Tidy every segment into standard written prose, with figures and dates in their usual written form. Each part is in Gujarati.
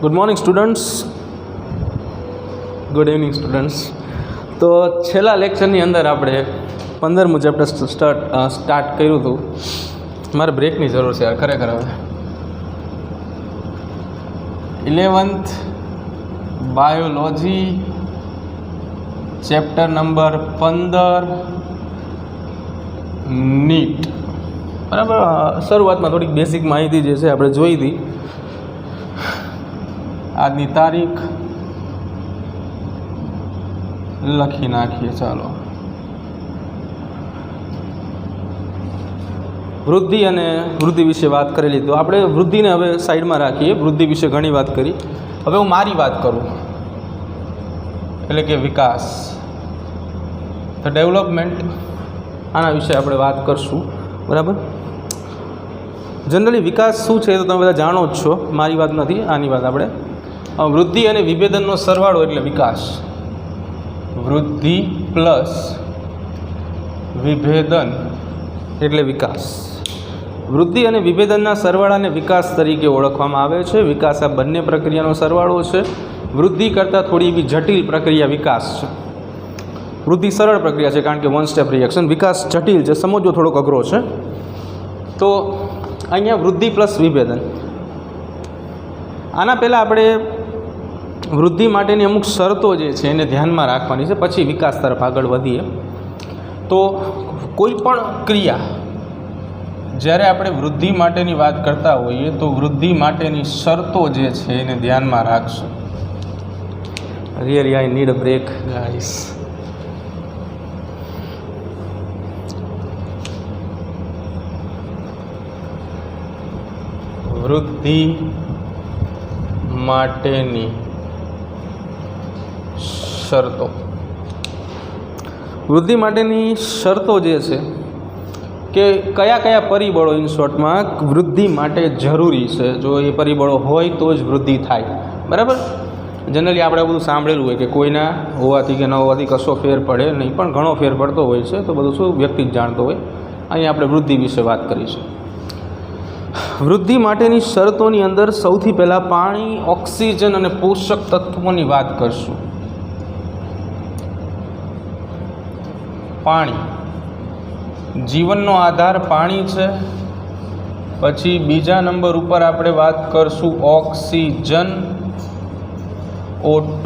Good morning students, good evening students. તો છેલ્લા લેક્ચરની અંદર આપણે 15મું ચેપ્ટર સ્ટાર્ટ કર્યું હતું. મારે બ્રેકની જરૂર છે યાર ખરેખર. હવે 11th biology chapter number 15 NEET. બરાબર. શરૂઆતમાં થોડીક બેઝિક માહિતી જે છે આપણે જોઈ હતી. આજની તારીખ લખી નાખીએ. ચાલો, વૃદ્ધિ અને વૃદ્ધિ વિશે વાત કરેલી. તો આપણે વૃદ્ધિને હવે સાઈડમાં રાખીએ. વૃદ્ધિ વિશે ઘણી વાત કરી. હવે હું મારી વાત કરું, એટલે કે વિકાસ, ધ ડેવલપમેન્ટ. આના વિશે આપણે વાત કરશું. બરાબર. જનરલી વિકાસ શું છે તો તમે બધા જાણો જ છો, મારી વાત નથી, આની વાત આપણે. વૃદ્ધિ અને વિભેદનનો સરવાળો એટલે વિકાસ. વૃદ્ધિ પ્લસ વિભેદન એટલે વિકાસ. વૃદ્ધિ અને વિભેદનના સરવાળાને વિકાસ તરીકે ઓળખવામાં આવે છે. વિકાસ આ બંને પ્રક્રિયાનો સરવાળો છે. વૃદ્ધિ કરતાં થોડી એવી જટિલ પ્રક્રિયા વિકાસ છે. વૃદ્ધિ સરળ પ્રક્રિયા છે કારણ કે વન સ્ટેપ રિએક્શન. વિકાસ જટિલ છે, સમજવો થોડોક અઘરો છે. તો અહીંયા વૃદ્ધિ પ્લસ વિભેદન. આના પહેલાં આપણે વૃદ્ધિ માટેની અમુક શરતો જે છે એને ધ્યાનમાં રાખવાની છે, પછી વિકાસ તરફ આગળ વધીએ. તો કોઈ પણ ક્રિયા જ્યારે આપણે વૃદ્ધિ માટેની વાત કરતા હોઈએ તો વૃદ્ધિ માટેની શરતો જે છે એને ધ્યાનમાં રાખશું. Really I need a break guys. વૃદ્ધિ માટેની શરતો. વૃદ્ધિ માટેની શરતો જે છે કે કયા કયા પરિબળો ઇન શોર્ટમાં વૃદ્ધિ માટે જરૂરી છે. જો એ પરિબળો હોય તો જ વૃદ્ધિ થાય. બરાબર. જનરલી આપણે બધું સાંભળેલું હોય કે કોઈના હોવાથી કે ન હોવાથી કશો ફેર પડે નહીં, પણ ઘણો ફેર પડતો હોય છે. તો બધું શું વ્યક્તિ જ જાણતો હોય. અહીંયા આપણે વૃદ્ધિ વિશે વાત કરીશું. વૃદ્ધિ માટેની શરતોની અંદર સૌથી પહેલાં પાણી, ઓક્સિજન અને પોષક તત્વોની વાત કરશું. પાણી, જીવનનો આધાર પાણી છે. પછી બીજા નંબર ઉપર આપણે વાત કરશું ઓક્સિજન, O2.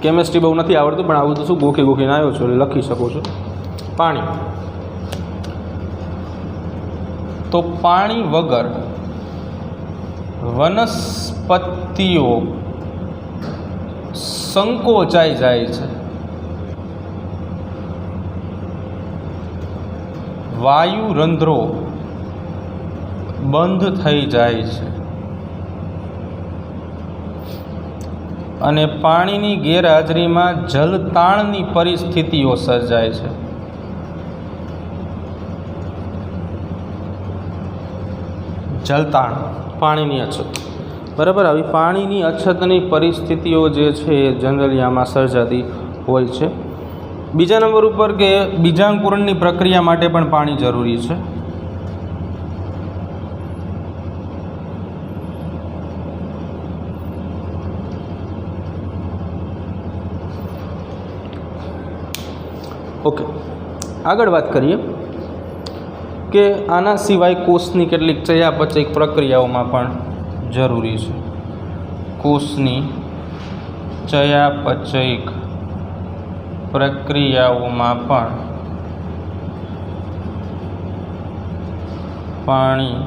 કેમેસ્ટ્રી બહુ નથી આવડતું, પણ આવું તો શું ગોખીને આવ્યો છું એટલે લખી શકો છો. પાણી. તો પાણી વગર વનસ્પતિઓ સંકોચાઈ જાય છે. વાયુ રંધ્રો બંધ થઈ જાય છે અને પાણીની ગેરહાજરીમાં જલતાણની પરિસ્થિતિઓ સર્જાય છે. જલતાણ, પાણીની અછત. બરાબર. આવી પાણીની અછતની પરિસ્થિતિઓ જે છે એ જનરલી આમાં સર્જાતી હોય છે. બીજા નંબર ઉપર કે બીજાંકુરણની પ્રક્રિયા માટે પણ પાણી જરૂરી છે. ઓકે, આગળ વાત કરીએ કે આના સિવાય કોષની કેટલીક ચયાપચયિક પ્રક્રિયાઓમાં પણ જરૂરી છે. કોષની ચયાપચયિક પ્રક્રિયાઓમાં પણ પાણી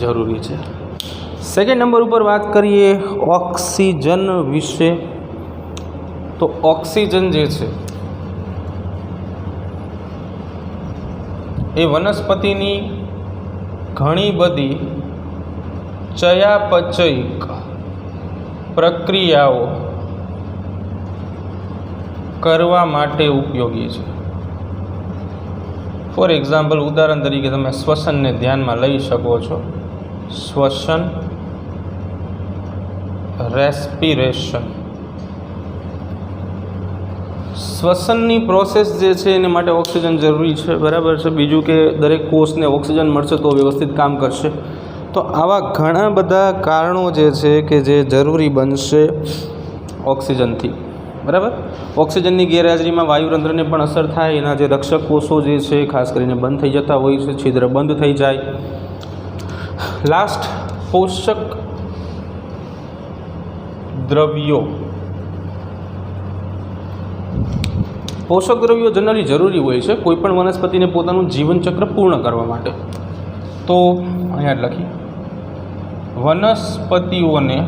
જરૂરી છે. સેકન્ડ નંબર ઉપર વાત કરીએ ઓક્સિજન વિશે. તો ઓક્સિજન જે છે એ વનસ્પતિની ઘણી બધી ચયાપચયિક પ્રક્રિયાઓ કરવા માટે ઉપયોગી છે. ફોર એક્ઝામ્પલ, ઉદાહરણ તરીકે તમે શ્વસનને ધ્યાનમાં લઈ શકો છો. શ્વસન, રેસ્પિરેશન. શ્વસનની પ્રોસેસ જે છે એને માટે ઓક્સિજન જરૂરી છે. બરાબર છે. બીજું કે દરેક કોષને ઓક્સિજન મળશે તો વ્યવસ્થિત કામ કરશે. તો આવા ઘણા બધા કારણો જે છે કે જે જરૂરી બનશે ઓક્સિજનથી, બરાબર. ઓક્સિજનની ગેરહાજરીમાં વાયુરંધ્રને પણ અસર થાય, એના જે રક્ષક કોષો જે છે ખાસ કરીને બંધ થઈ જતા હોય છે, છિદ્ર બંધ થઈ જાય. લાસ્ટ, પોષક દ્રવ્યો. પોષક દ્રવ્યો જનરલી જરૂરી હોય છે કોઈ પણ વનસ્પતિને પોતાનું જીવનચક્ર પૂર્ણ કરવા માટે. તો અહીંયા જ લખી, વનસ્પતિઓને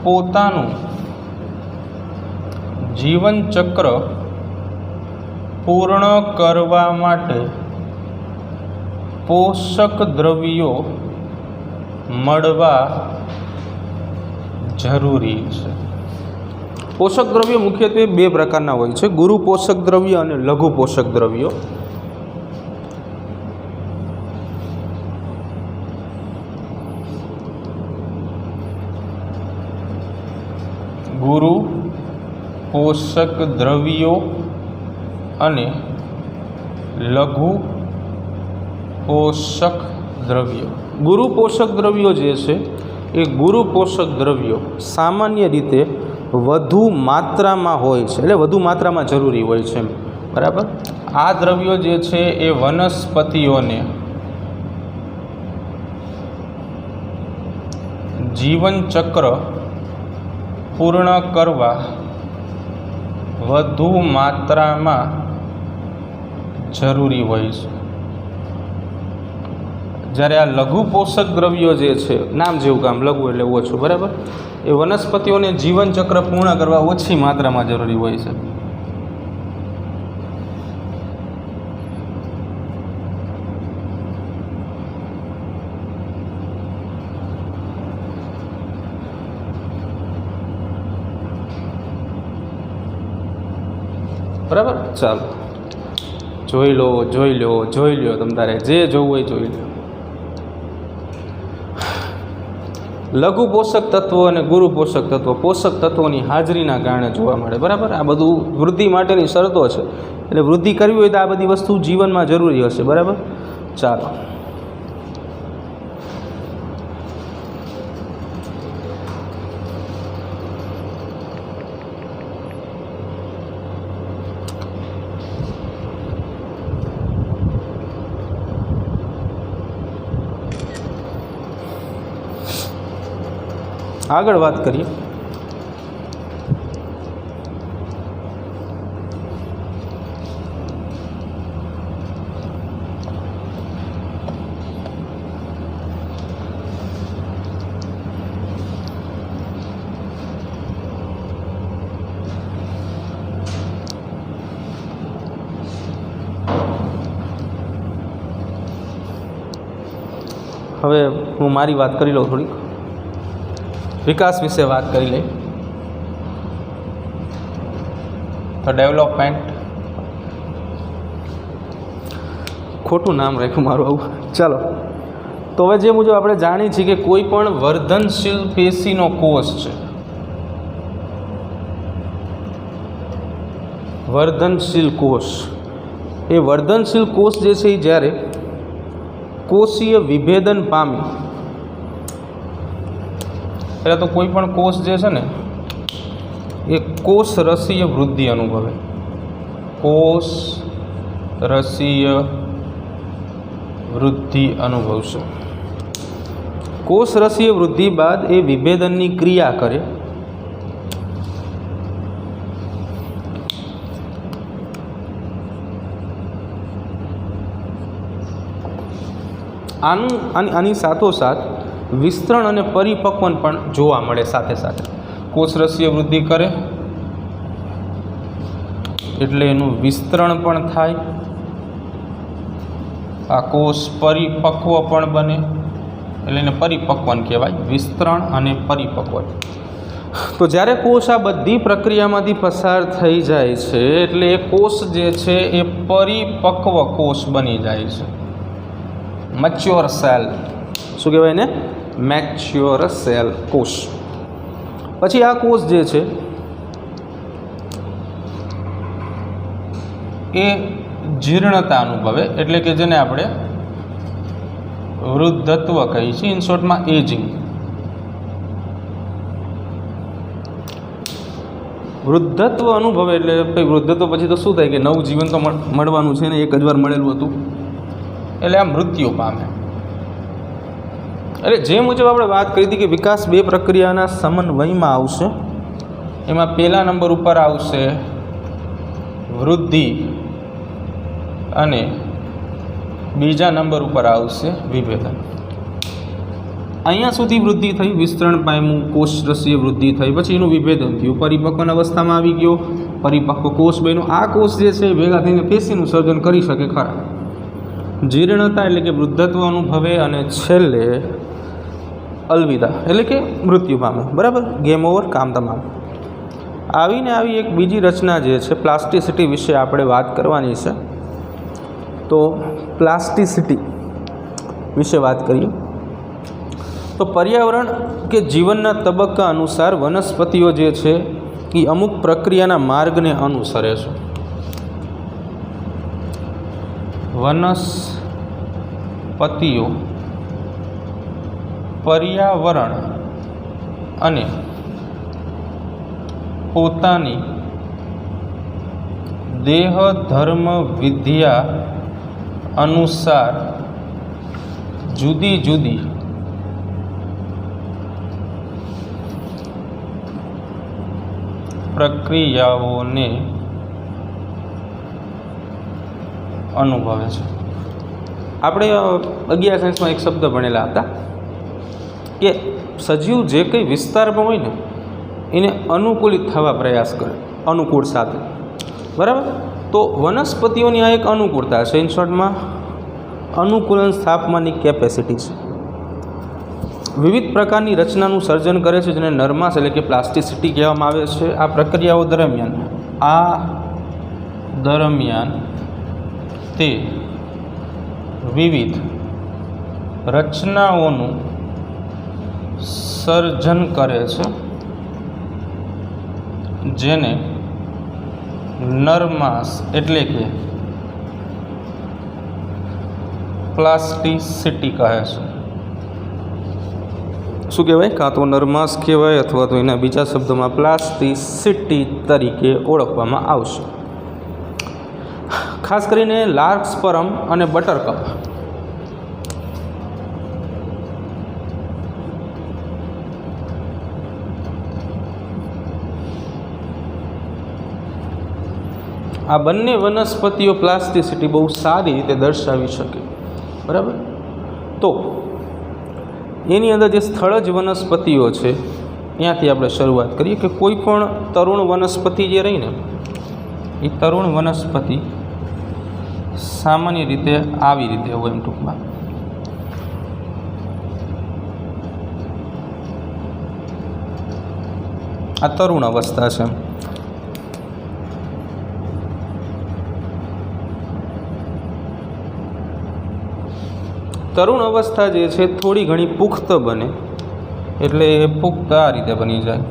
પોતાનું જીવનચક્ર પૂર્ણ કરવા માટે પોષક દ્રવ્યો મળવા જરૂરી છે. પોષક દ્રવ્યો મુખ્યત્વે બે પ્રકારના હોય છે, ગુરુ પોષક દ્રવ્ય અને લઘુ પોષક દ્રવ્યો. ગુરુ પોષક દ્રવ્યો અને લઘુ પોષક દ્રવ્યો. ગુરુ પોષક દ્રવ્યો જે છે એ ગુરુ પોષક દ્રવ્યો સામાન્ય રીતે વધુ માત્રામાં હોય છે, એટલે વધુ માત્રામાં જરૂરી હોય છે, બરાબર. આ દ્રવ્યો જે છે એ વનસ્પતિઓને જીવનચક્ર પૂર્ણ કરવા વધુ માત્રામાં જરૂરી હોય છે. જ્યારે આ લઘુ પોષક દ્રવ્યો જે છે, નામ જેવું કામ, લઘુ એટલે ઓછું, બરાબર, એ વનસ્પતિઓને જીવનચક્ર પૂર્ણ કરવા ઓછી માત્રામાં જરૂરી હોય છે. બરાબર. ચાલો જોઈ લો તમારે જે જોવું હોય જોઈ લો. લઘુ પોષક તત્વો અને ગુરુ પોષક તત્વો પોષક તત્વોની હાજરીના કારણે જોવા મળે, બરાબર. આ બધું વૃદ્ધિ માટેની શરતો છે, એટલે વૃદ્ધિ કરવી હોય તો આ બધી વસ્તુ જીવનમાં જરૂરી હશે, બરાબર. ચાલો આગળ વાત કરીએ. હવે હું મારી વાત કરી લઉં, થોડીક વિકાસ વિશે વાત કરી લઈ. તો ડેવલપમેન્ટ, ખોટું નામ રાખ્યું મારું આવું. ચાલો, તો હવે જે મુજબ આપણે જાણીએ છીએ કે કોઈ પણ વર્ધનશીલ પેશીનો કોષ છે, વર્ધનશીલ કોષ, એ વર્ધનશીલ કોષ જે છે એ જ્યારે કોષીય વિભેદન પામી, પહેલાં તો કોઈ પણ કોષ જે છે ને એ કોષ રસીય વૃદ્ધિ અનુભવે, કોષ રસીય વૃદ્ધિ અનુભવશે. કોષ રસીય વૃદ્ધિ બાદ એ વિભેદનની ક્રિયા કરે, આની સાથોસાથ વિસ્તરણ અને પરિપક્વન પણ જોવા મળે સાથે સાથે. કોષ રસીય વૃદ્ધિ કરે એટલે એનું વિસ્તરણ પણ થાય, આ કોષ પરિપક્વ પણ બને એટલે એને પરિપક્વન કહેવાય, વિસ્તરણ અને પરિપક્વન. તો જ્યારે કોષ આ બધી પ્રક્રિયામાંથી પસાર થઈ જાય છે એટલે એ કોષ જે છે એ પરિપક્વ કોષ બની જાય છે, મેચ્યોર સેલ. શું કહેવાય ને? મેચ્યોર સેલ, કોષ. પછી આ કોષ જે છે એ જીર્ણતા અનુભવે, એટલે કે જેને આપણે વૃદ્ધત્વ કહી છે, ઇન શોર્ટમાં એજિંગ. વૃદ્ધત્વ અનુભવે એટલે ભાઈ વૃદ્ધત્વ પછી તો શું થાય કે નવું જીવન તો મળવાનું છે ને, એક જ વાર મળેલું હતું એટલે આ મૃત્યુ પામે. એટલે જે મુજબ આપણે વાત કરી હતી કે વિકાસ બે પ્રક્રિયાના સમન્વયમાં આવશે. એમાં પહેલા નંબર ઉપર આવશે વૃદ્ધિ અને બીજા નંબર ઉપર આવશે વિભેદન. અહીંયા સુધી વૃદ્ધિ થઈ, વિસ્તરણ પામ્યું, કોષરસીય વૃદ્ધિ થઈ, પછી એનું વિભેદન થયું, પરિપક્વન અવસ્થામાં આવી ગયો, પરિપક્વ કોષ બન્યો. આ કોષ જે છે એ ભેગા થઈને પેશીનું સર્જન કરી શકે ખરા. જીર્ણતા એટલે કે વૃદ્ધત્વ અનુભવે અને છેલ્લે અલવિદા એટલે કે મૃત્યુ પામે. બરાબર, ગેમ ઓવર, કામ તમામ. આવીને આવી એક બીજી રચના જે છે પ્લાસ્ટિસિટી વિશે આપણે વાત કરવાની છે. તો પ્લાસ્ટિસિટી વિશે વાત કરીએ તો પર્યાવરણ કે જીવનના તબક્કા અનુસાર વનસ્પતિઓ જે છે એ અમુક પ્રક્રિયાના માર્ગને અનુસરે છે. વનસ્પતિઓ પર્યાવરણ અને પોતાની દેહ ધર્મ વિદ્યા અનુસાર જુદી જુદી પ્રક્રિયાઓને અનુભવે છે. આપણે 11 સાયન્સમાં એક શબ્દ ભણેલા હતા કે સજીવ જે કંઈ વિસ્તારમાં હોય ને એને અનુકૂલિત થવા પ્રયાસ કરે, અનુકૂળ સાથે. બરાબર, તો વનસ્પતિઓની આ એક અનુકૂળતા છે. ઇન શોર્ટમાં અનુકૂલન તાપમાનની કેપેસિટી છે. વિવિધ પ્રકારની રચનાનું સર્જન કરે છે જેને નરમાશ એટલે કે પ્લાસ્ટિસિટી કહેવામાં આવે છે. આ પ્રક્રિયાઓ દરમિયાન તે વિવિધ રચનાઓનું સર્જન કરે છે જેને નરમાશ એટલે કે પ્લાસ્ટિસિટી કહે છે. શું કહેવાય? કાં તો નરમાશ કહેવાય અથવા તો એના બીજા શબ્દોમાં પ્લાસ્ટિસિટી તરીકે ઓળખવામાં આવશે. ખાસ કરીને લાર્કસ્પર્મ અને બટરકપ આ બંને વનસ્પતિઓ પ્લાસ્ટિસિટી બહુ સારી રીતે દર્શાવી શકે. બરાબર, તો એની અંદર જે સ્થળજ વનસ્પતિઓ છે ત્યાંથી આપણે શરૂઆત કરીએ કે કોઈ પણ તરુણ વનસ્પતિ જે રહી ને એ તરુણ વનસ્પતિ સામાન્ય રીતે આવી રીતે હોય. એમ ટૂંકમાં આ તરુણ અવસ્થા છે. તરુણ અવસ્થા જે છે થોડી ઘણી પુખ્ત બને એટલે એ પુખ્ત આ રીતે બની જાય.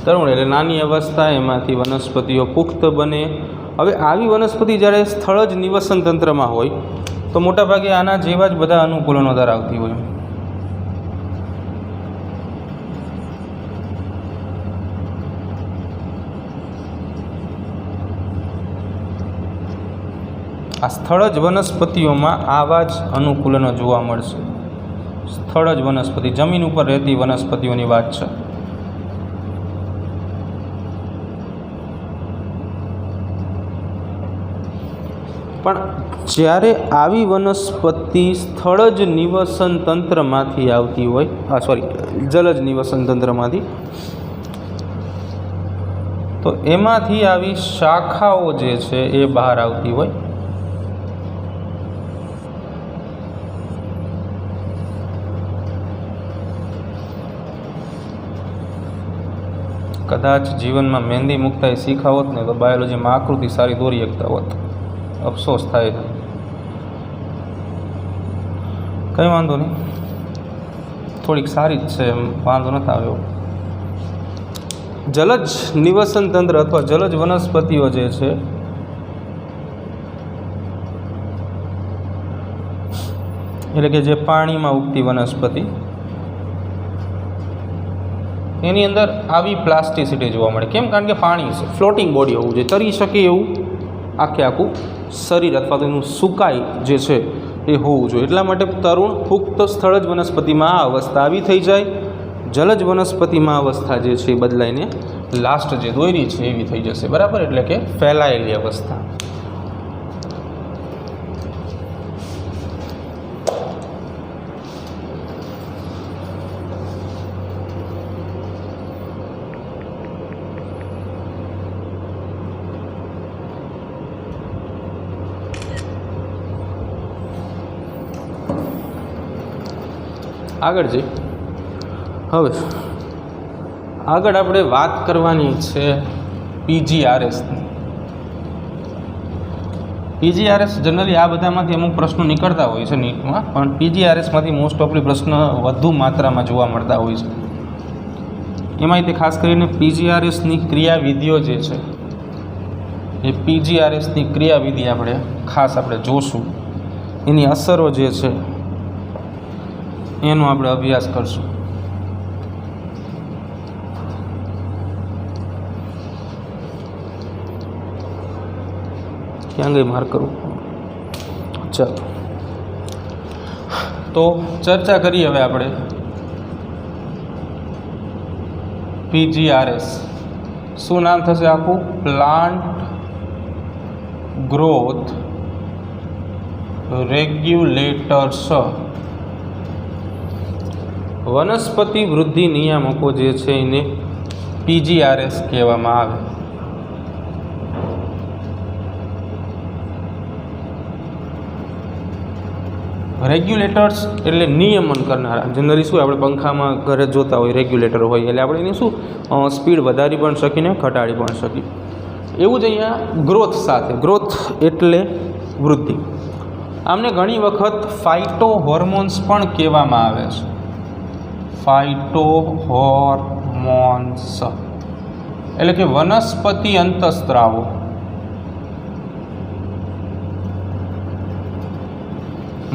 તરુણ એટલે નાની અવસ્થા, એમાંથી વનસ્પતિઓ પુખ્ત બને. હવે આવી વનસ્પતિ જ્યારે સ્થળજ નિવસન તંત્રમાં હોય તો મોટાભાગે આના જેવા જ બધા અનુકૂલનો ધરાવતી હોય. આ સ્થળજ વનસ્પતિઓમાં આવા જ અનુકૂલનો જોવા મળશે. સ્થળજ વનસ્પતિ, જમીન ઉપર રહેતી વનસ્પતિઓની વાત છે. પણ જ્યારે આવી વનસ્પતિ સ્થળજ નિવસન તંત્રમાંથી આવતી હોય, જલજ નિવસન તંત્રમાંથી, તો એમાંથી આવી શાખાઓ જે છે એ બહાર આવતી હોય. કદાચ જીવનમાં મહેંદી મૂકતા એ શીખા હોત ને તો બાયોલોજીમાં આકૃતિ સારી દોરી શકતા હોત. અફસોસ થાય છે, કંઈ વાંધો નહીં, થોડીક સારી જ છે, એમ વાંધો નથી આવ્યો. જલજ નિવસન તંત્ર અથવા જલજ વનસ્પતિઓ જે છે એટલે કે જે પાણીમાં ઉગતી વનસ્પતિ, એની અંદર આવી પ્લાસ્ટિસિટી જોવા મળે. કેમ? કારણ કે પાણી છે, ફ્લોટિંગ બોડી હોવું જોઈએ, તરી શકે એવું આખે આખું શરીર અથવા તો એનું સુકાઈ જે છે એ હોવું જોઈએ. એટલા માટે તરુણ પુખ્ત સ્થળજ વનસ્પતિમાં આ અવસ્થા આવી થઈ જાય. જલજ વનસ્પતિમાં અવસ્થા જે છે એ બદલાઈને લાસ્ટ જે દોયરી છે એવી થઈ જશે, બરાબર, એટલે કે ફેલાયેલી અવસ્થા. આગળ જઈ હવે આગળ આપણે વાત કરવાની છે પીજીઆરએસની. પીજીઆરએસ જનરલી આ બધામાંથી અમુક પ્રશ્નો નીકળતા હોય છે નીટમાં, પણ પીજીઆરએસમાંથી મોસ્ટ ઓફલી પ્રશ્ન વધુ માત્રામાં જોવા મળતા હોય છે. એમાંય તે ખાસ કરીને પીજીઆરએસની ક્રિયાવિધિઓ જે છે એ પીજીઆરએસની ક્રિયાવિધિ આપણે જોશું, એની અસરો જે છે એનો આપણે અભ્યાસ કરશું. ક્યાં ગઈ માર્ક કરું? ચાલો તો ચર્ચા કરીએ હવે આપણે પીજીઆરએસ. શું નામ થશે આખું? Plant growth regulators. વનસ્પતિ વૃદ્ધિ નિયામકો જે છે એને પીજીઆરએસ કહેવામાં આવે. રેગ્યુલેટર્સ એટલે નિયમન કરનારા. જનરલી શું આપણે પંખામાં ઘરે જોતા હોય રેગ્યુલેટર હોય, એટલે આપણે એની શું સ્પીડ વધારી પણ શકીને ઘટાડી પણ શકીએ. એવું જ અહીંયા ગ્રોથ સાથે, ગ્રોથ એટલે વૃદ્ધિ. આમને ઘણી વખત ફાઇટો હોર્મોન્સ પણ કહેવામાં આવે છે. ફાઇટો હોર્મોન્સ એટલે કે વનસ્પતિ અંતઃસ્ત્રાવો.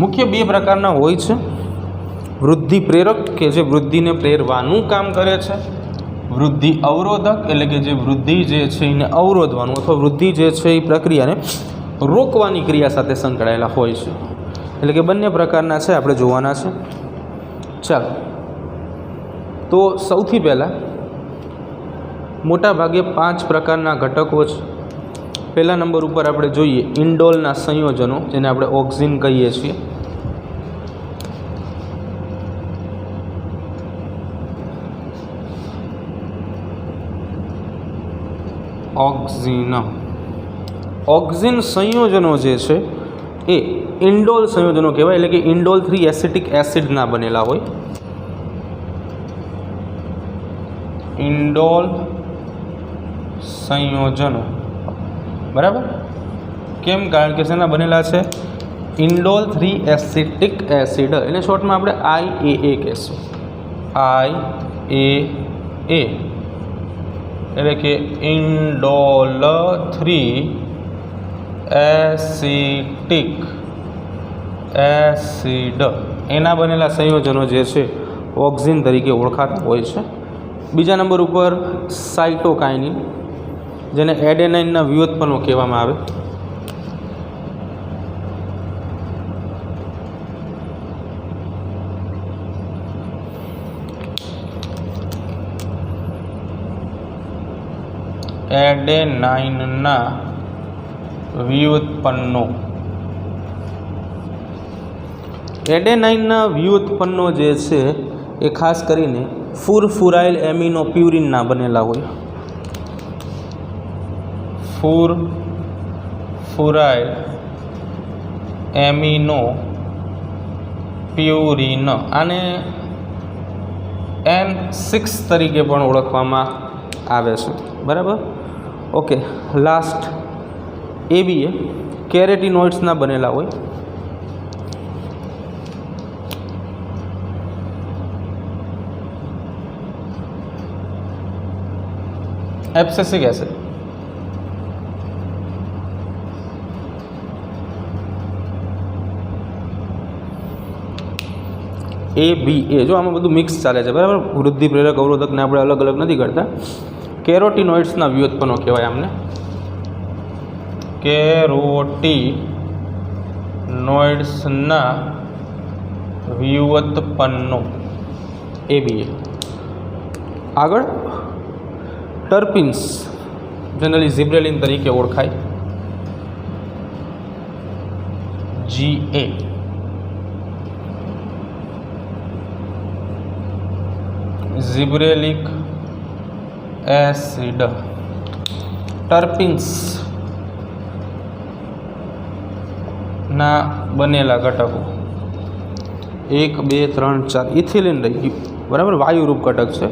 મુખ્ય બે પ્રકારના હોય છે. વૃદ્ધિ પ્રેરક કે જે વૃદ્ધિને પ્રેરવાનું કામ કરે છે. વૃદ્ધિ અવરોધક એટલે કે જે વૃદ્ધિ જે છે એને અવરોધવાનું અથવા વૃદ્ધિ જે છે એ પ્રક્રિયાને રોકવાની ક્રિયા સાથે સંકળાયેલા હોય છે. એટલે કે બંને પ્રકારના છે, આપણે જોવાના છે. ચાલો તો સૌથી પહેલાં મોટા ભાગે 5 પ્રકારના ઘટકો છે. પહેલા નંબર ઉપર આપણે જોઈએ ઇન્ડોલના સંયોજનો, જેને આપણે ઓક્સિન કહીએ છીએ. ઓક્સિન સંયોજનો જે છે એ ઇન્ડોલ સંયોજનો કહેવાય. એટલે કે ઇન્ડોલ 3 એસિટિક એસિડના બનેલા હોય. ઇન્ડોલ સંયોજનો, બરાબર. કેમ? કારણ કે શેના બનેલા છે? ઇન્ડોલ 3 એસિટિક એસિડ, એટલે શોર્ટમાં આપણે IAA કહેશું. IAA એટલે કે ઇન્ડોલ 3 એસિટિક એસિડ, એના બનેલા સંયોજનો જે છે ઓક્સિન તરીકે ઓળખાતા હોય છે. બીજા નંબર ઉપર સાઇટોકાઇનિન, જેને એડેનાઇનના વ્યુત્પન્નો કહેવામાં આવે. એડેનાઇનના વ્યુત્પન્નો. એડેનાઇનના વ્યુત્પન્નો જે છે એ ખાસ કરીને ફુરફુરાઇલ એમિનો પ્યુરિનના બનેલા હોય. ફુરફુરાઇલ એમિનો પ્યુરિન, આને N6 તરીકે પણ ઓળખવામાં આવે છે, બરાબર. ઓકે, લાસ્ટ ABA કેરેટિનોઇડ્સના બનેલા હોય. એબ્સેસિક એસિડ ABA. જો આમાં બધું મિક્સ ચાલે છે બરાબર. વૃદ્ધિ પ્રેરક અવરોધકને આપણે અલગ અલગ નથી કરતા. કેરોટિનોઇડ્સના વ્યુત્પન્નો કહેવાય આમને. કેરોટિનોઇડ્સના વ્યુત્પન્નો ABA. આગળ ટર્પિન્સ જનરલી ઝિબ્રેલિન તરીકે ઓળખાય GA. ઝિબ્રેલિક એસિડ. ટર્પિન્સ ના બનેલા ઘટકો 1 2 3 4 ઇથિલિન રહી ગયું બરાબર. વાયુરૂપ ઘટક છે.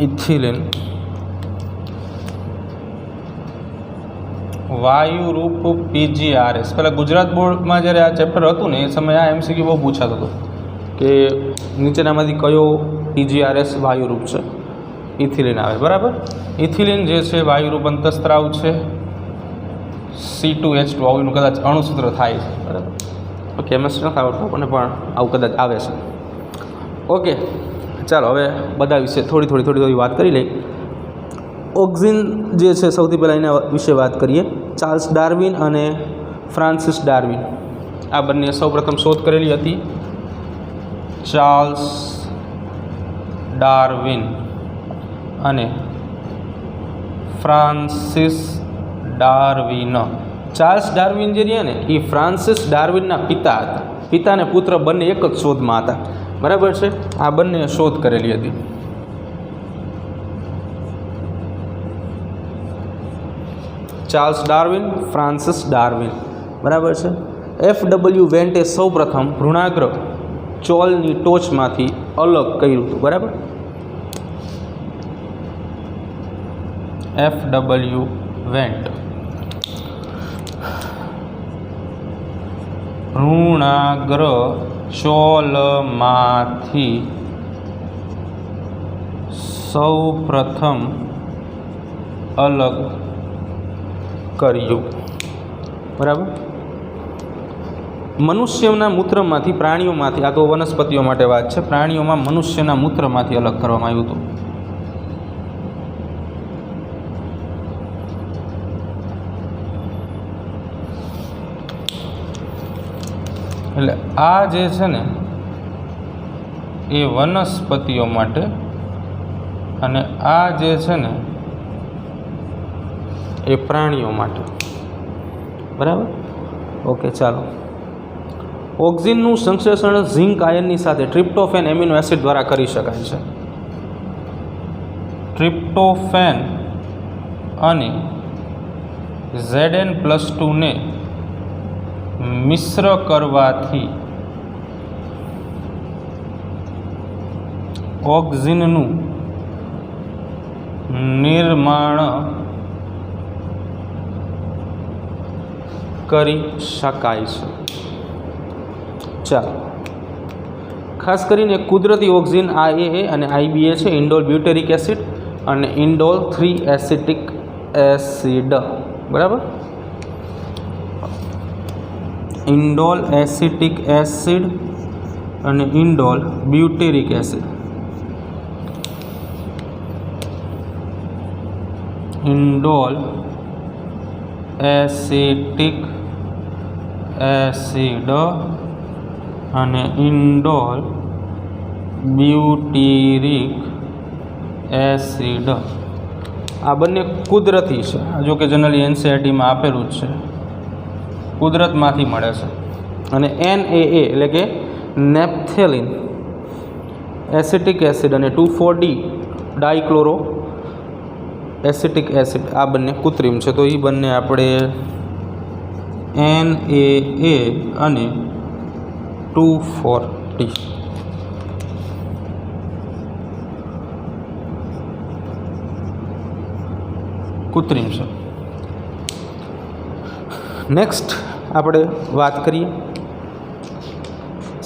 ઇથિલિન વાયુરૂપ PGRS. પહેલાં ગુજરાત બોર્ડમાં જ્યારે આ ચેપ્ટર હતું ને એ સમયે આ MCQ બહુ પૂછાતો હતો કે નીચેનામાંથી કયો PGRS વાયુરૂપ છે. ઇથિલિન આવે બરાબર. ઇથિલિન જે છે વાયુરૂપ અંતઃસ્ત્રાવ છે. C2H2 આવું કદાચ અણુસૂત્ર થાય છે બરાબર. કેમિસ્ટ્રી નથી આવડતું આપણને પણ આવું કદાચ આવે છે. ઓકે ચાલો હવે બધા વિશે થોડી વાત કરી લઈએ. ઓક્ઝિન જે છે સૌથી પહેલાં એના વિશે વાત કરીએ. ચાર્લ્સ ડાર્વિન અને ફ્રાન્સિસ ડાર્વિન આ બંને સૌપ્રથમ શોધ કરેલી હતી. ચાર્લ્સ ડાર્વિન અને ફ્રાન્સિસ ડાર્વિન. ચાર્લ્સ ડાર્વિન જે રહ્યા ને એ ફ્રાન્સિસ ડાર્વિનના પિતા હતા. પિતા અને પુત્ર બંને એક જ શોધમાં હતા બરાબર છે. આ બંને શોધ કરેલી હતી. ચાર્લ્સ ડાર્વિન, ફ્રાન્સિસ ડાર્વિન બરાબર છે. FW વેન્ટે સૌપ્રથમ ભ્રૂણાગ્ર ચોલની ટોચમાંથી અલગ કર્યું હતું બરાબર. FW વેન્ટ ભ્રૂણાગ્ર ચોલમાંથી સૌપ્રથમ અલગ કર્યું બરાબર. મનુષ્યના મૂત્રમાંથી પ્રાણીઓમાંથી, આ તો વનસ્પતિઓ માટે વાત છે, પ્રાણીઓમાં મનુષ્યના મૂત્રમાંથી અલગ કરવામાં આવ્યું હતું. એટલે આ જે છે ને એ વનસ્પતિઓ માટે અને આ જે છે ને એ પ્રાણીઓ માટે બરાબર. ઓકે ચાલો. ઓક્ઝિનનું સંશ્લેષણ ઝિંક આયનની સાથે ટ્રિપ્ટોફેન એમિનો એસિડ દ્વારા કરી શકાય છે. ટ્રિપ્ટોફેન અને Zn+2 ને મિશ્ર કરવાથી ઓક્ઝિનનું નિર્માણ કરી શકાય છે. ચાલો, ખાસ કરીને કુદરતી ઓક્ઝિન AA અને IBA છે. ઇન્ડોલ બ્યુટેરિક એસિડ અને ઇન્ડોલ 3 એસિટિક એસિડ બરાબર. ઇન્ડોલ એસિટિક એસિડ અને indole બ્યુટેરિક acid. Indole acetic acid અને ઇન્ડોલ બ્યુટેરિક એસિડ આ બંને કુદરતી છે. જો કે જનરલી NCERTમાં આપેલું જ છે, કુદરતમાંથી મળે છે. અને NaA એટલે કે નેપ્થેલિન એસિટિક એસિડ અને 2,4-D ડાયક્લોરો એસિટિક એસિડ આ બંને કૃત્રિમ છે. તો એ બંને આપણે NaA અને 2,4-D કૃત્રિમ છે. નેક્સ્ટ આપણે વાત કરીએ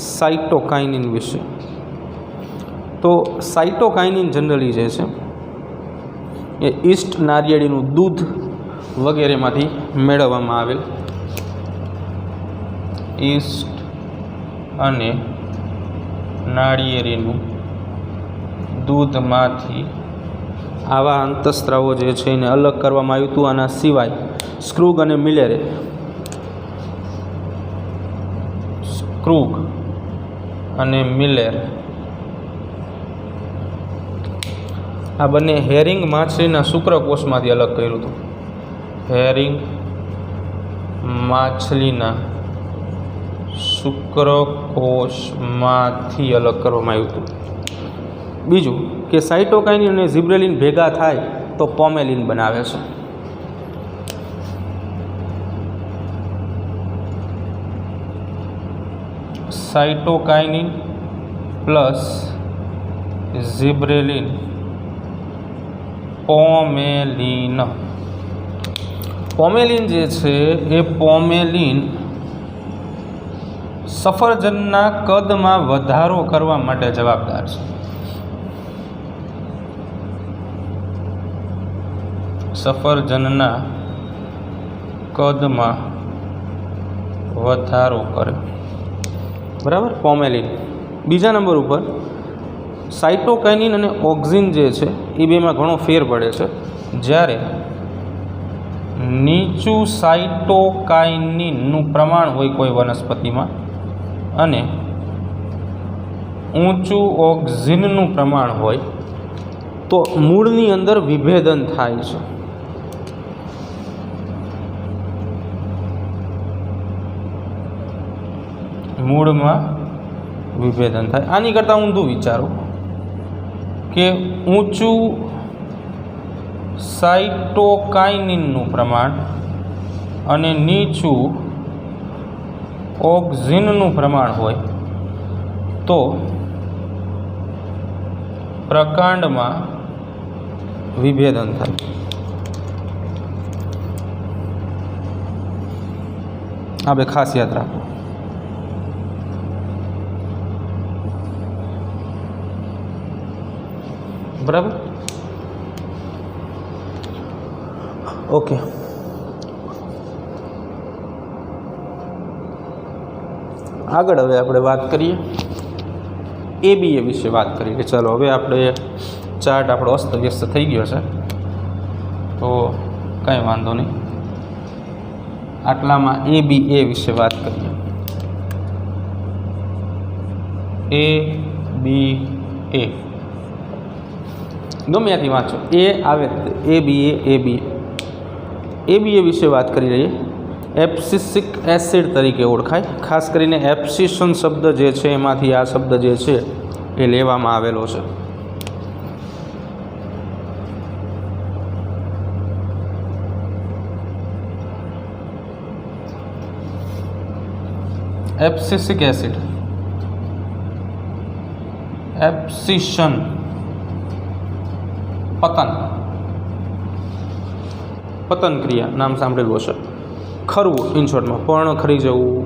સાઇટોકાઇનિન વિશે. તો સાઇટોકાઇનિન જનરલી જે છે એ ઈસ્ટ, નારિયેળીનું દૂધ વગેરેમાંથી મેળવવામાં આવેલ ઈસ્ટ અને નાળિયેરીનું દૂધમાંથી આવા અંતઃસ્ત્રાવો જે છે એને અલગ કરવામાં આવ્યું હતું. આના સિવાય સ્ક્રુગ અને મિલેરે આ બંને હેરિંગ માછલીના શુક્રકોષમાંથી અલગ કર્યું હતું. હેરિંગ માછલીના શુક્રકોષમાંથી અલગ કરવામાં આવ્યું હતું. બીજું કે સાઇટોકાઇનિન અને ઝિબ્રેલિન ભેગા થાય તો પોમેલિન બનાવે છે. Cytokinin plus ઝિબ્રેલિન પોમેલિન. પોમેલિન જે છે એ પોમેલિન સફરજનના કદમાં વધારો કરવા માટે જવાબદાર છે. સફરજનના કદમાં વધારો કરે, બરાબર, પોમેલિન. બીજા નંબર ઉપર સાઇટોકાઇનિન અને ઓક્સિન જે છે એ બેમાં ઘણો ફેર પડે છે. જ્યારે નીચું સાઇટોકાઇનિનનું પ્રમાણ હોય કોઈ વનસ્પતિમાં અને ઊંચું ઓક્સિનનું પ્રમાણ હોય તો મૂળની અંદર વિભેદન થાય છે. મૂળમાં વિભેદન થાય. આની કરતાં ઊંધું વિચારો કે ઊંચું સાઇટોકાઇનિનનું પ્રમાણ અને નીચું ઓક્સિનનું પ્રમાણ હોય તો પ્રકાંડમાં વિભેદન થાય. આ બે ખાસ યાદ રાખો. બરાબર, ઓકે. આગળ હવે આપણે વાત કરીએ ABA વિશે વાત કરીએ. ચાલો હવે આપણે ચાર્ટ આપણો અસ્તવ્યસ્ત થઈ ગયો છે તો કાંઈ વાંધો નહીં, આટલામાં ABA વિશે વાત કરીએ. ABA ગમે ત્યાંથી વાંચો, એ આવે ABA વિશે વાત કરી રહીએ. એબ્સિસિક એસિડ તરીકે ઓળખાય. ખાસ કરીને એબ્સિશન શબ્દ જે છે એમાંથી આ શબ્દ જે છે એ લેવામાં આવેલો છે. એબ્સિસિક એસિડ, એબ્સિશન, પતન ક્રિયા નામ સાંભળેલું હશે. ખરવું, ઇન શોર્ટમાં પર્ણ ખરી જવું,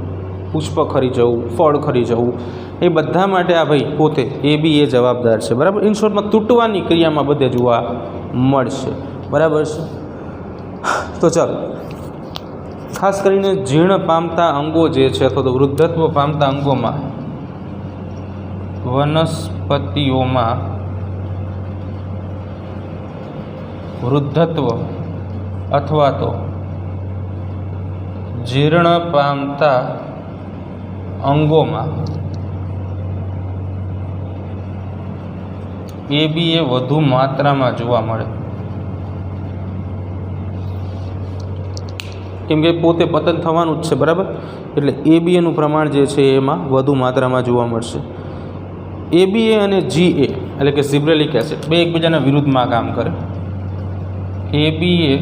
પુષ્પ ખરી જવું, ફળ ખરી જવું, એ બધા માટે આ ભાઈ પોતે ABA જવાબદાર છે. બરાબર, ઇન શોર્ટમાં તૂટવાની ક્રિયામાં બધે જોવા મળશે. બરાબર છે. તો ચાલો, ખાસ કરીને જીર્ણ પામતા અંગો જે છે અથવા તો વૃદ્ધત્વ પામતા અંગોમાં વનસ્પતિઓમાં વૃદ્ધત્વ અથવા તો જીર્ણ પામતા અંગોમાં ABA વધુ માત્રામાં જોવા મળે. કેમ કે પોતે પતન થવાનું જ છે. બરાબર, એટલે ABAનું પ્રમાણ જે છે એમાં વધુ માત્રામાં જોવા મળશે. ABA અને GA એટલે કે ઝિબ્રેલિક એસિડ બે એકબીજાના વિરુદ્ધમાં કામ કરે. ABA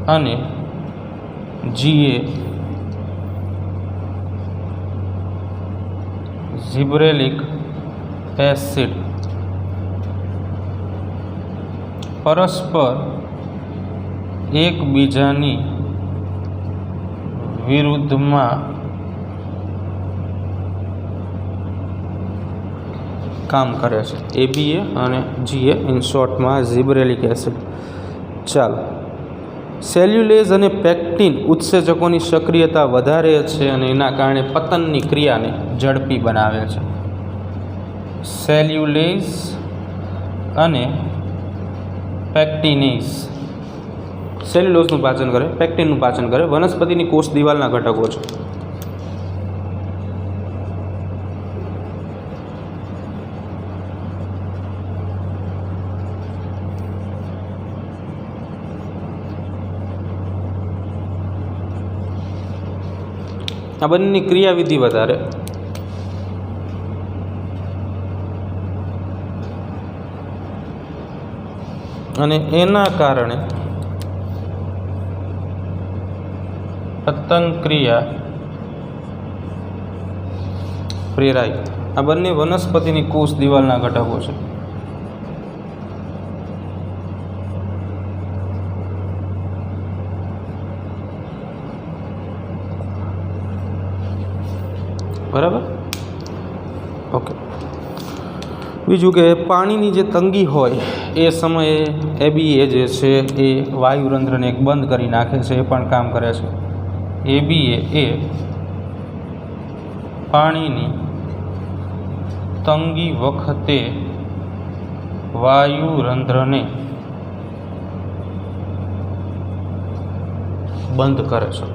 અને GA ઝિબ્રેલિક એસિડ પરસ્પર એકબીજાની વિરુદ્ધમાં કામ કરે છે, ABA અને GA ઇન શોર્ટમાં ઝિબ્રેલિક એસિડ. ચાલો, સેલ્યુલેઝ અને પેક્ટિન ઉત્સેચકોની સક્રિયતા વધારે છે અને એના કારણે પતનની ક્રિયાને ઝડપી બનાવે છે. સેલ્યુલેઝ અને પેક્ટિનેઝ સેલ્યુલોઝનું પાચન કરે, પેક્ટિનનું પાચન કરે, વનસ્પતિની કોષ દિવાલના ઘટકો છે. આ બંનેની ક્રિયાવિધિ વધારે. અને એના કારણે પતન ક્રિયા પ્રેરાય. આ બંને વનસ્પતિની કોષ દિવાલના ઘટકો છે. બરાબર, ઓકે. બીજું કે પાણીની જે તંગી હોય એ સમયે ABA જે છે એ વાયુરંધ્રને એક બંધ કરી નાખે છે, એ પણ કામ કરે છે. ABA એ પાણીની તંગી વખતે વાયુરંધ્રને બંધ કરે છે.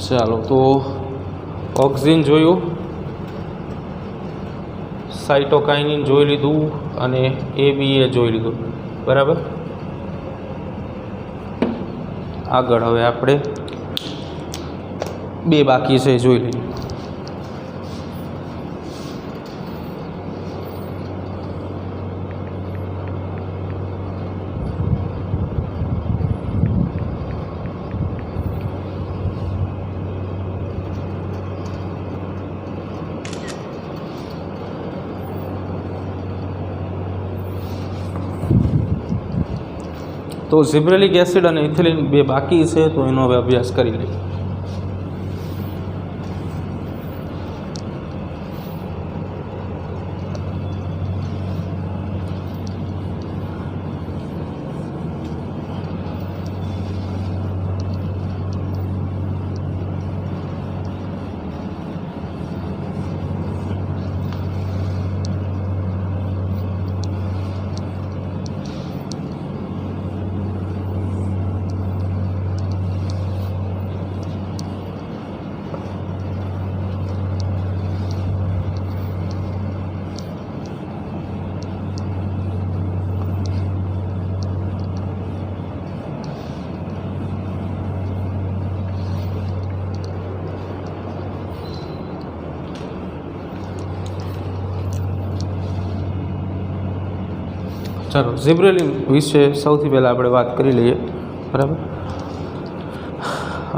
ચાલો, તો ઓક્સિન જોયું, સાઇટોકાઇનિન જોઈ લીધું અને ABA જોઈ લીધું. બરાબર, આગળ હવે આપણે બે બાકી છે એ જોઈ લઈએ. તો ઝિબ્રેલિક એસિડ અને ઇથિલિન બે બાકી છે, તો એનો હવે અભ્યાસ કરી લઈએ. ચાલો, ઝિબ્રેલિન વિશે સૌથી પહેલાં આપણે વાત કરી લઈએ. બરાબર,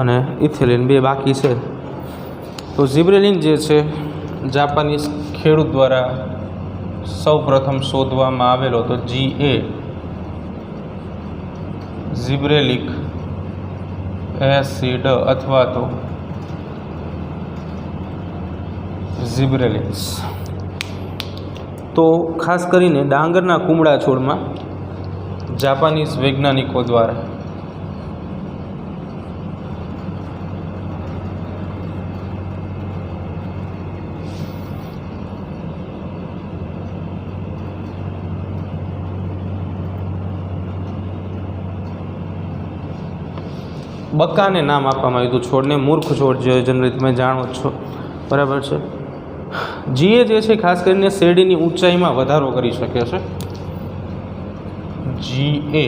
અને ઇથિલિન બે બાકી છે. તો ઝિબ્રેલિન જે છે જાપાનીઝ ખેડૂત દ્વારા સૌ પ્રથમ શોધવામાં આવેલો, તો GA ઝિબ્રેલિક એસિડ અથવા તો ઝિબ્રેલિન્સ. તો ખાસ કરીને ડાંગરના કુમળા છોડમાં જાપાનીઝ વૈજ્ઞાનિકો દ્વારા બકાને નામ આપવામાં આવ્યું હતું. છોડને મૂર્ખ છોડ જે જનરલી તમે જાણો જ છો. બરાબર છે. GA જે છે ખાસ કરીને શેરડીની ઊંચાઈમાં વધારો કરી શકે છે. GA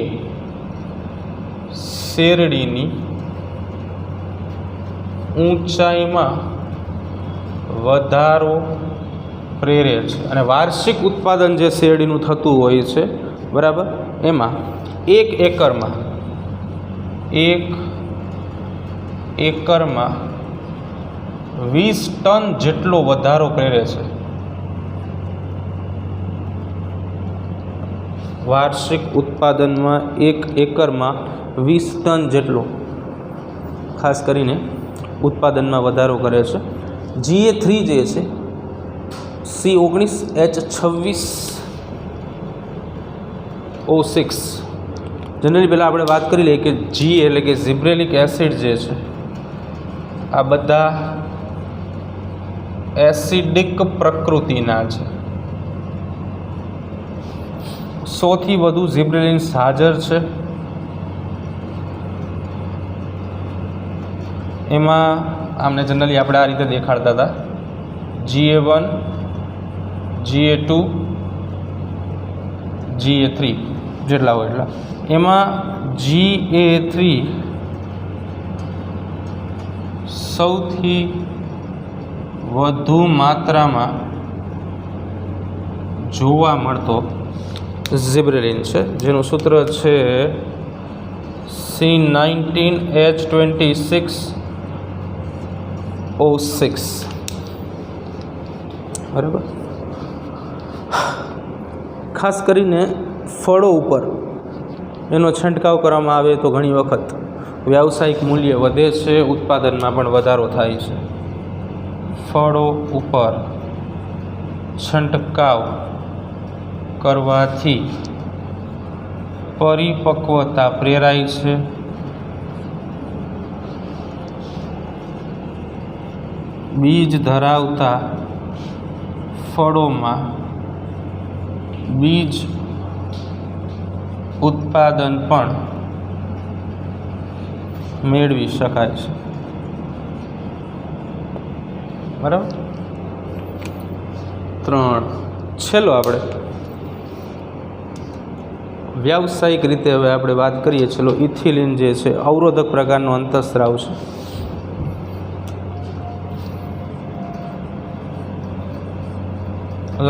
શેરડીની ઊંચાઈમાં વધારો પ્રેરે છે અને વાર્ષિક ઉત્પાદન જે શેરડીનું થતું હોય છે, બરાબર, એમાં 1 એકરમાં 20 ટન જેટલો વધારો પ્રેરે છે. વાર્ષિક ઉત્પાદનમાં 1 એકરમાં 20 ટન જેટલો ખાસ કરીને ઉત્પાદનમાં વધારો કરે છે. GA3 જે છે C19H26O6 જનરલી પહેલાં આપણે વાત કરી લઈએ કે જી એટલે કે ઝિબ્રેલિક એસિડ જે છે આ બધા એસિડિક પ્રકૃતિના છે. 100થી વધુ ઝિબ્રેલિન્સ હાજર છે. એમાં આમને જનરલી આપણે આ રીતે દેખાડતા હતા GA1 GA2 GA3 જેટલા હોય એટલા. એમાં GA3 સૌથી વધુ માત્રામાં જોવા મળતો ઝિબ્રેલિન છે, જેનું સૂત્ર છે C19H26O6. બરાબર. ખાસ કરીને ફળો ઉપર એનો છંટકાવ કરવામાં આવે તો ઘણી વખત વ્યાવસાયિક મૂલ્ય વધે છે, ઉત્પાદનમાં પણ વધારો થાય છે. ફળો ઉપર છંટકાવ કરવાથી પરિપક્વતા પ્રેરાય છે. બીજ ધરાવતા ફળોમાં બીજ ઉત્પાદન પણ મેળવી શકાય છે. બરાબર. 3 છેલ્લો આપણે વ્યાવસાયિક રીતે હવે આપણે વાત કરીએ. છેલ્લો ઇથિલિન જે છે અવરોધક પ્રકારનો અંતઃસ્રાવ છે.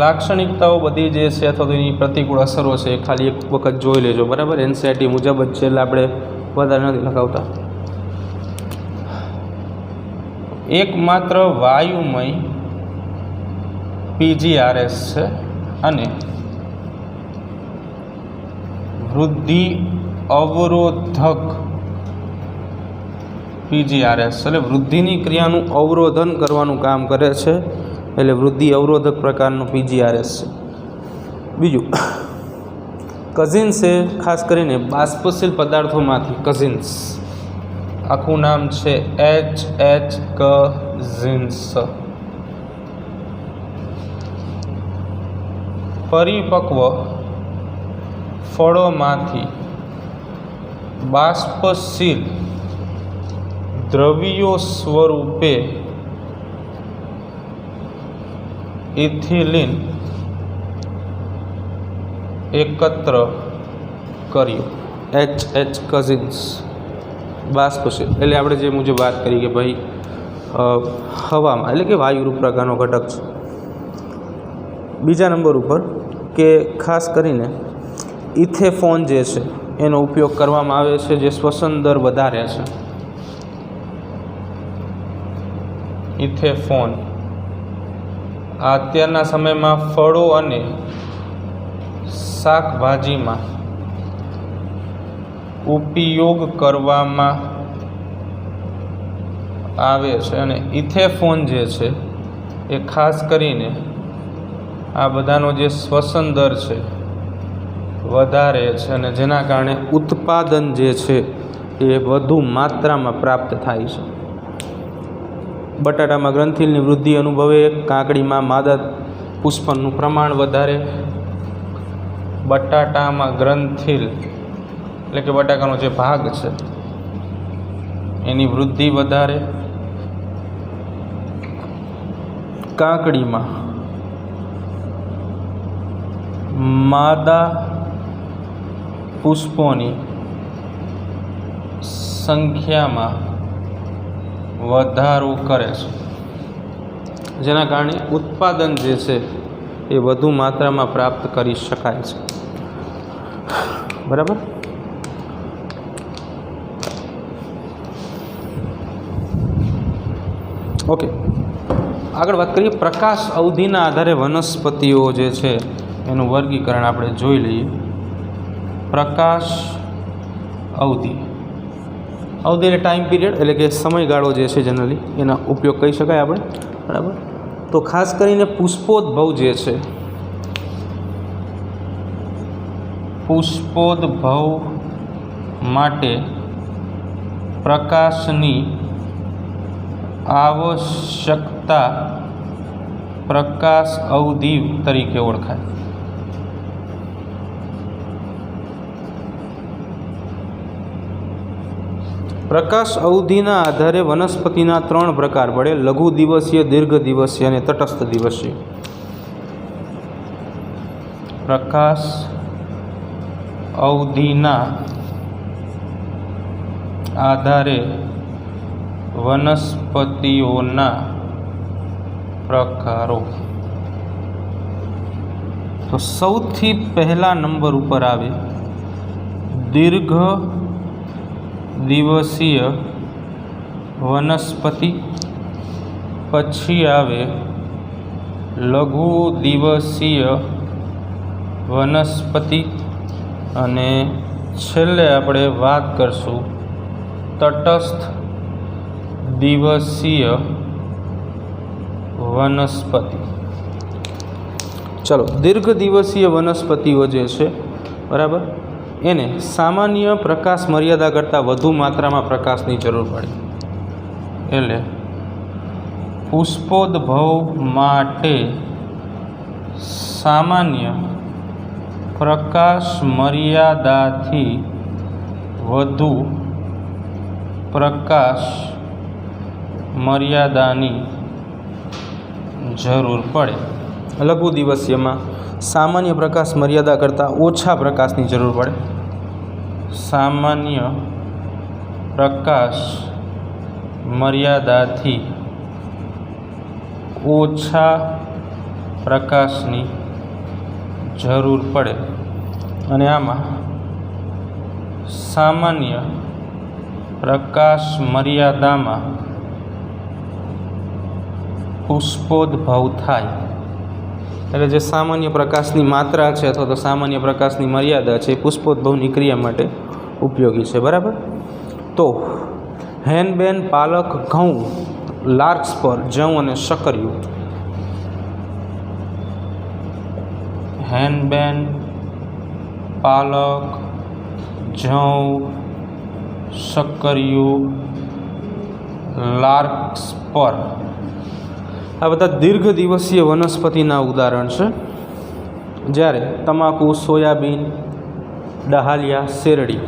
લાક્ષણિકતાઓ બધી જે છે અથવા તો એની પ્રતિકૂળ અસરો છે એ ખાલી એક વખત જોઈ લેજો. બરાબર. NCERT મુજબ જ છે એટલે આપણે વધારે નથી લખાવતા. એકમાત્ર વાયુમય PGRS છે અને વૃદ્ધિ અવરોધક PGRS એટલે વૃદ્ધિની ક્રિયાનું અવરોધન કરવાનું કામ કરે છે, એટલે વૃદ્ધિ અવરોધક પ્રકારનું PGRS છે. બીજું કઝિન્સ એ ખાસ કરીને બાષ્પશીલ પદાર્થોમાંથી કઝિન્સ, આખું નામ છે HH કઝિન્સ. પરિપક્વ ફળોમાંથી બાષ્પશીલ દ્રવ્યો સ્વરૂપે ઇથિલિન એકત્ર કર્યું. HH કઝિન્સ બાષ્પશીલ એટલે આપણે જે મુજબ વાત કરી કે ભાઈ હવામાં એટલે કે વાયુરૂપ પ્રકારનો ઘટક છે. બીજા નંબર ઉપર કે ખાસ કરીને ઇથેફોન જે છે એનો ઉપયોગ કરવામાં આવે છે, જે શ્વસન દર વધારે છે. ઇથેફોન અત્યારના સમયમાં ફળો અને શાકભાજીમાં ઉપયોગ કરવામાં આવે છે અને ઇથેફોન જે છે એ ખાસ કરીને આ બધાનો જે શ્વસન દર છે વધારે છે અને જેના કારણે ઉત્પાદન જે છે એ વધુ માત્રામાં પ્રાપ્ત થાય છે. બટાટામાં ગ્રંથિલની વૃદ્ધિ અનુભવે, કાકડીમાં માદા પુષ્પનનું પ્રમાણ વધારે. બટાટામાં ગ્રંથિલ એટલે કે બટાકાનો જે ભાગ છે એની વૃદ્ધિ વધારે. કાકડીમાં માદા પુષ્પોની સંખ્યામાં વધારો કરે છે, જેના કારણે ઉત્પાદન જે છે એ વધુ માત્રામાં પ્રાપ્ત કરી શકાય છે. બરાબર. ઓકે, આગળ વાત કરીએ. પ્રકાશ અવધિના આધારે વનસ્પતિઓ જે છે એનું વર્ગીકરણ આપણે જોઈ લઈએ. પ્રકાશ અવધિ. અવધિ એટલે ટાઈમ પીરિયડ, એટલે કે સમયગાળો જે છે જનરલી એના ઉપયોગ કહી શકાય આપણે. બરાબર. તો ખાસ કરીને પુષ્પોદ્ભવ જે છે, પુષ્પોદ્ભવ માટે પ્રકાશની આવશ્યકતા પ્રકાશ અવધિ તરીકે ઓળખાય. પ્રકાશ અવધિના આધારે વનસ્પતિના 3 પ્રકાર પડે: લઘુ દિવસીય, દીર્ઘ દિવસીય અને તટસ્થ દિવસીય. પ્રકાશ અવધિના આધારે વનસ્પતિઓના પ્રકારો. તો સૌથી પહેલા નંબર ઉપર આવે દીર્ઘ દિવસીય વનસ્પતિ, પછી આવે લઘુ દિવસીય વનસ્પતિ અને છેલ્લે આપણે વાત કરશું તટસ્થ દિવસીય વનસ્પતિ. ચલો, દીર્ઘ દિવસીય વનસ્પતિઓ જે છે, બરાબર, એને સામાન્ય પ્રકાશ મર્યાદા કરતાં વધુ માત્રામાં પ્રકાશની જરૂર પડે. એટલે પુષ્પોદ્ભવ માટે સામાન્ય પ્રકાશ મર્યાદાથી વધુ પ્રકાશ મર્યાદાની જરૂર પડે. લઘુ દિવસીયમાં સામાન્ય પ્રકાશ મર્યાદા કરતાં ઓછા પ્રકાશની જરૂર પડે. સામાન્ય પ્રકાશ મર્યાદાથી ઓછા પ્રકાશની જરૂર પડે. અને આમાં સામાન્ય પ્રકાશ મર્યાદામાં પુષ્પોદ્ભવ થાય. એટલે જે સામાન્ય પ્રકાશની માત્રા છે અથવા તો સામાન્ય પ્રકાશની મર્યાદા છે એ પુષ્પોદ્ભવની ક્રિયા માટે ઉપયોગી છે. બરાબર. તો હેનબેન, પાલક, ઘઉં, લાર્કસ્પર, જવ અને શકરિયું. હેનબેન, પાલક, જવ, શકરિયું, લાર્કસ્પર આ બધા દીર્ઘ દિવસીય વનસ્પતિના ઉદાહરણ છે. જ્યારે તમાકુ, સોયાબીન, ડહાલિયા, શેરડી.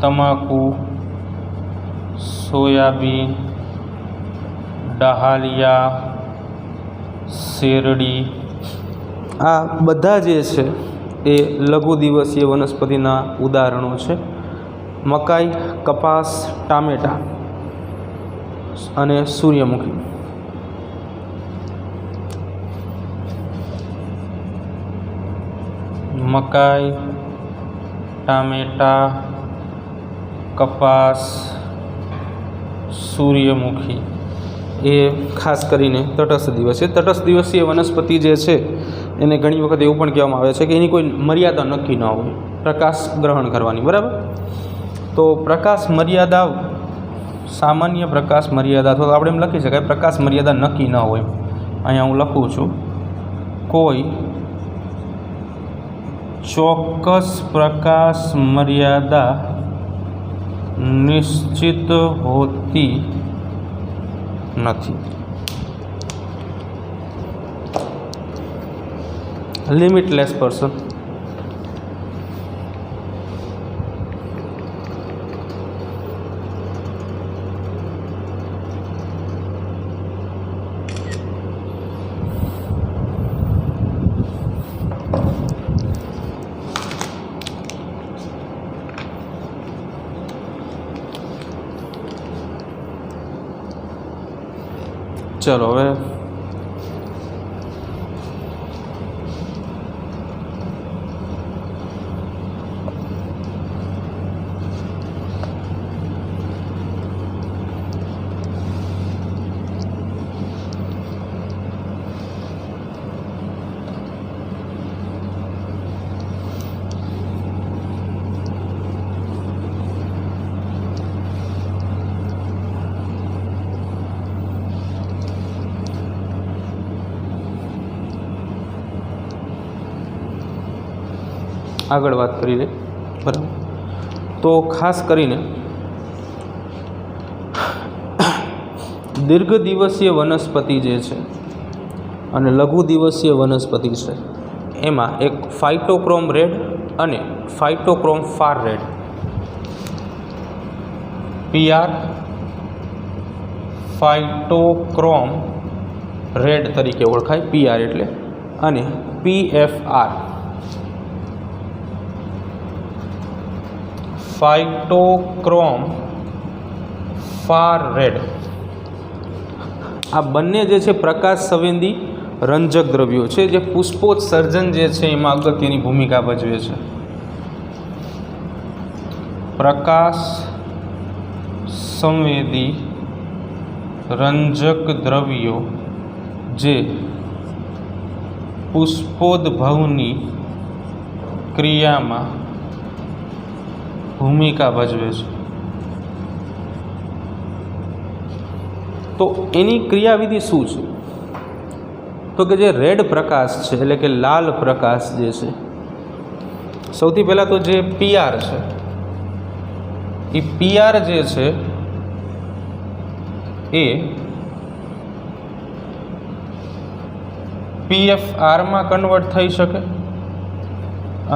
તમાકુ, સોયાબીન, ડહાલિયા, શેરડી આ બધા જે છે એ લઘુ દિવસીય વનસ્પતિના ઉદાહરણો છે. મકાઈ, કપાસ, ટામેટા અને સૂર્યમુખી. મકાઈ, ટામેટા, કપાસ, સૂર્યમુખી એ ખાસ કરીને તટસ્થ દિવસીય. તટસ્થ દિવસીય વનસ્પતિ જે છે એને ઘણી વખત એવું પણ કહેવામાં આવે છે કે એની કોઈ મર્યાદા નક્કી ન હોય પ્રકાશ ગ્રહણ કરવાની. બરાબર. તો પ્રકાશ મર્યાદા, સામાન્ય પ્રકાશ મર્યાદા, અથવા આપણે એમ લખી શકાય પ્રકાશ મર્યાદા નક્કી ન હોય. અહીંયા હું લખું છું, કોઈ ચોક્કસ પ્રકાશ મર્યાદા નિશ્ચિત હોતી નથી. લિમિટલેસ પર્સન. ચલો હવે આગળ વાત કરી લે, બરાબર. તો ખાસ કરીને દીર્ઘ દિવસીય વનસ્પતિ જે છે અને લઘુ દિવસીય વનસ્પતિ છે એમાં એક ફાઇટોક્રોમ રેડ અને ફાઇટોક્રોમ ફાર રેડ, PR ફાઇટોક્રોમ રેડ તરીકે ઓળખાય, PR એટલે, અને PFR ફાઇટોક્રોમ ફાર રેડ. આ બંને જે છે પ્રકાશ સંવેદી રંજક દ્રવ્યો છે જે પુષ્પોત્સર્જન જે છે એમાં અગત્યની ભૂમિકા ભજવે છે. પ્રકાશ સંવેદી રંજક દ્રવ્યો જે પુષ્પોદ્ભવની ક્રિયામાં ભૂમિકા ભજવે છે. તો એની ક્રિયાવિધિ શું છે? તો કે જે રેડ પ્રકાશ છે એટલે કે લાલ પ્રકાશ જે છે, સૌથી પહેલાં તો જે PR છે એ PR જે છે એ PFRમાં કન્વર્ટ થઈ શકે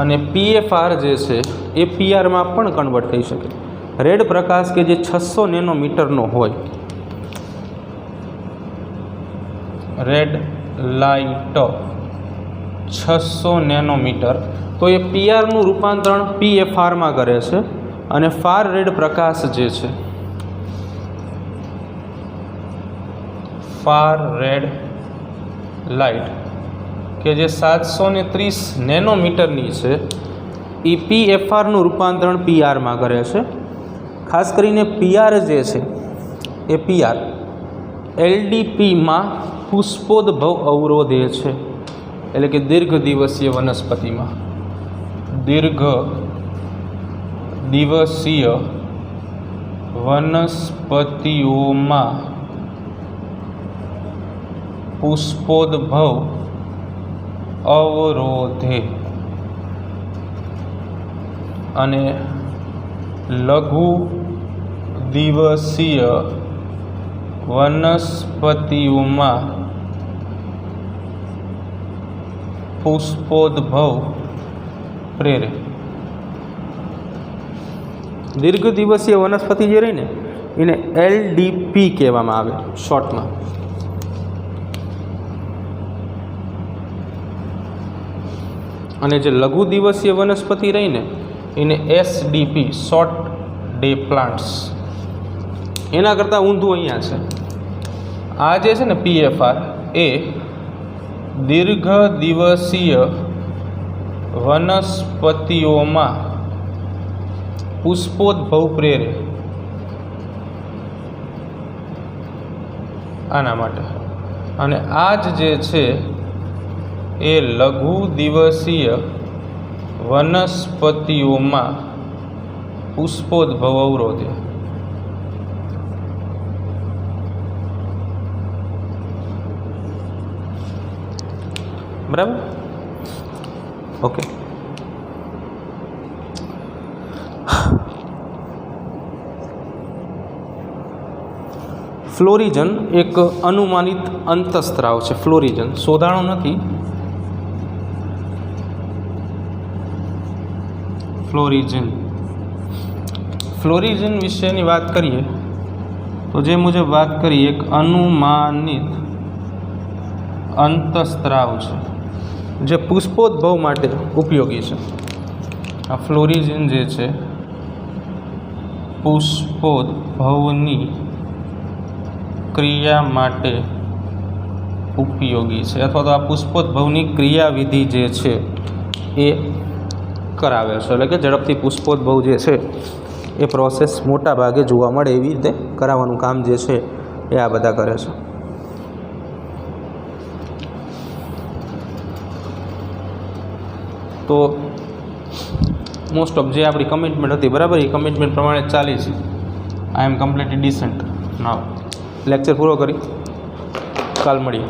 અને PFR જે છે એ PRમાં પણ કન્વર્ટ થઈ શકે. રેડ પ્રકાશ કે જે 600 નેનોમીટરનો હોય, રેડ લાઇટ 600 નેનોમીટર, તો એ PRનું રૂપાંતરણ PFRમાં કરે છે અને ફાર રેડ પ્રકાશ જે છે, ફાર રેડ લાઇટ કે જે 730 નેનોમીટરની છે એ PFRનું રૂપાંતરણ PRમાં કરે છે. ખાસ કરીને PR જે છે એ PR LDPમાં પુષ્પોદ્ભવ અવરોધે છે, એટલે કે દીર્ઘ દિવસીય વનસ્પતિમાં, દીર્ઘ દિવસીય વનસ્પતિઓમાં પુષ્પોદ્ભવ અવરોધે અને લઘુ દિવસીય વનસ્પતિઓમાં પુષ્પોદ્ભવ પ્રેરે. દીર્ઘ દિવસીય વનસ્પતિ જે રહી ને એને LDP કહેવામાં આવે શોર્ટમાં. અને જે લઘુ દિવસીય વનસ્પતિ રહી ને એને SDP શોર્ટ ડે પ્લાન્ટ્સ. એના કરતાં ઊંધું અહીંયા છે. આ જે છે ને PFR એ દીર્ઘ દિવસીય વનસ્પતિઓમાં પુષ્પોદ્ભવ પ્રેરે, આના માટે. અને આ જ જે છે એ લઘુ દિવસીય વનસ્પતિઓમાં પુષ્પોદ્ભવ અવરોધે. બરાબર? ઓકે. ફ્લોરિજન એક અનુમાનિત અંતઃસ્ત્રાવ છે. ફ્લોરિજન શોધાણો નથી. ફ્લોરિજન વિશેની વાત કરીએ તો જે મુજબ વાત કરી, એક અનુમાનિત અંતઃસ્ત્રાવ છે જે પુષ્પોદ્ભવ માટે ઉપયોગી છે. આ ફ્લોરિજન જે છે પુષ્પોદ્ભવની ક્રિયા માટે ઉપયોગી છે, અથવા તો આ પુષ્પોદ્ભવની ક્રિયાવિધિ જે છે એ કરાવે છે. એટલે કે ઝડપથી પુષ્પોદ્ભવ જે છે એ પ્રોસેસ મોટા ભાગે જોવા મળે એવી રીતે કરાવવાનું કામ જે છે એ આ બધા કરે છે. તો મોસ્ટ ઓફ જે આપણી કમિટમેન્ટ હતી બરાબર, એ કમિટમેન્ટ પ્રમાણે ચાલી છે. આઈ એમ કમ્પ્લીટલી ડિસન્ટ નાવ. લેક્ચર પૂરો કરી કાલ મળીએ.